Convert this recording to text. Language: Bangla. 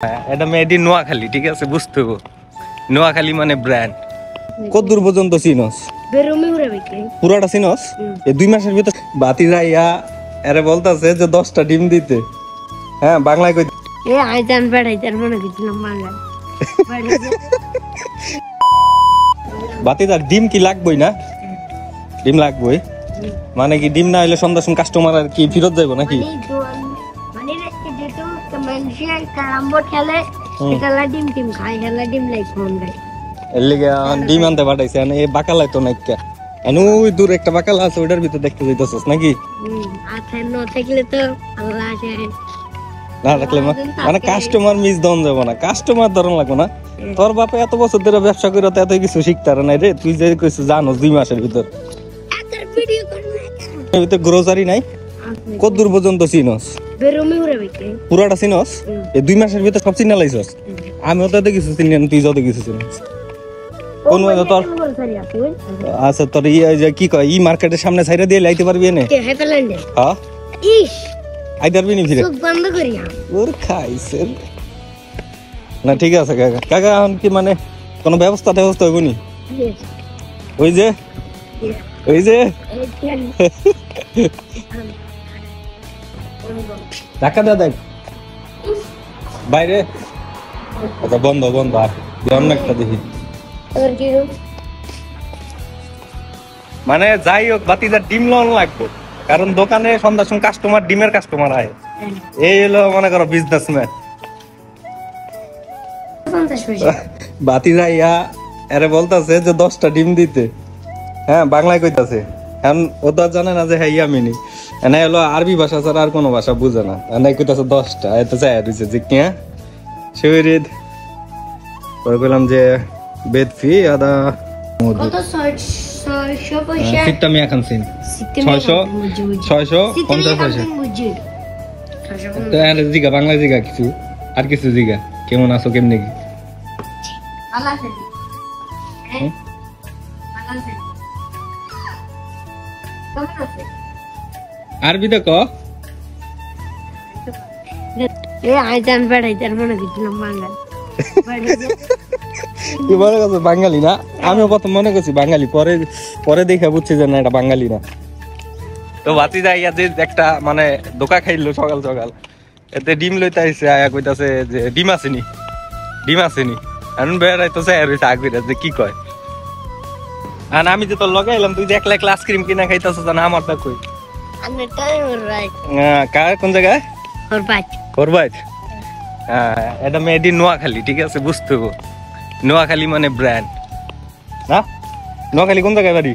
এটা মেডি নোয়াখালী, ঠিক আছে, বুঝতে হবে। নোয়াখালী মানে ব্র্যান্ড। কত দূর পর্যন্ত চিনস? পুরাটা চিনস? এই 2 মাসের ভিতর বাতি যাইয়া এরে বলতাছে যে 10টা ডিম দিতে। হ্যাঁ, বাংলায় কই এ আইতান বেড়াইতার মনে করছিলাম বাংলা। বাতি তার ডিম কি লাগবই না? ডিম লাগবই মানে কি? ডিম না হইলে সন্ধ্যার সময় কাস্টমার আর কি ফেরত যাইবো নাকি? মানে রেস্টে যেটো কমার্শিয়া কারাম্বো খেলে খেলা ডিম টিম খায়, খেলা ডিম লাই ফোন দেয়। এর লিগে ডিম আনতে পাঠাইছে। এই বাকালাই তো নাইকা ওই দূর একটা বাকালা আছে, ওইটার ভিতর দেখতে যাইতেছস নাকি? আচ্ছা, ন থাকলে তো আল্লাহ আছে না রাখলে মানে কাস্টমার মিস দন যাব না, কাস্টমার ধরন লাগবে না। তোর বাপে এত বছর ধরে ব্যবসা করে তো এত কিছু শিখতে পারে নাই রে। তুই যে কইছিস জানোস 2 মাসের ভিতর ভিডিও করবে এর ভিতর গ্রোসারি নাই। কত দূর পর্যন্ত চিনস? বেরোমে উড়ে বিক্রি পুরাটা চিনস? এই 2 মাসের ভিতর সব চিনা লাইছস? আমিও তো কিছু চিনি না, তুই যত কিছু চিনস। কোন মানে তোর আচ্ছা, তোর যে কি কয় মার্কেটের সামনে ছাইরা দিয়ে লাইতে পারবি এনে? হ্যাঁ, ইস আইদার বিনি ফিরে চোখ বন্ধ করি ওর খাইছে না। ঠিক আছে কাকা, কাকা এখন কি মানে কোনো ব্যবস্থা হইব নি? ওই যে ধাক্কা দে দেখ বাইরে। আচ্ছা, বন্ধ আর অন্য একটা দেখি। মানে যাই হোক, বাতিদার ডিম লোন লাগবে, কারণ দোকানে সন্ধ্যার সময় কাস্টমার ডিমের কাস্টমার আয়। এই হলো মনে করো বিজনেসম্যান। বাতি যাইয়া এরে বলতাছে যে 10টা ডিম দিতে। হ্যাঁ, বাংলায় কইতাছে। এখন ও তো জানে না যে হ্যাঁ ইয়ামিনি এনে হলো আরবি ভাষা ছাড়া আর কোনো ভাষা বুঝে না। এনে কইতাছে 10টা, এত চাই দিছে যে কি হ্যাঁ শরীর। পরে কইলাম যে বেদ ফি আদা কত 600 পয়সা সিটটা আমি এখন সিন 650 পয়সা। তো এর জিগা বাংলা জিগা কিছু আর কিছু জিগা কেমন আছো কেমনে কি আল্লাহ আছে হ্যাঁ আল্লাহ আছে কেমন আছে আরবি দেখো। এ আইতান বেড়াইতার মনে করছিলাম বাংলা। তুই মনে করছিস বাঙালি না? আমিও প্রথম মনে করছি বাঙালি, পরে দেখে বুঝছি যে না এটা বাঙালি না। তো বাতি যাইয়া যে একটা মানে দোকা খাইলো সকাল সকাল, এতে ডিম লইতে আইছে, আয়া কইতাছে যে ডিম আসেনি এখন বেড়াইতেছে আর হইছে আগুইরা যে কি কয়। আর আমি যে তোর লগে এলাম, তুই যে একলা একলা আইসক্রিম কিনা খাইতাছিস না, আমারটা কই? কার কোন জায়গায়? ওর বাইক। হ্যাঁ, এটা মেডি নোয়াখালী, ঠিক আছে, বুঝতে হবে। নোয়াখালী মানে ব্র্যান্ড না? নোয়াখালী কোন জায়গায় বাড়ি?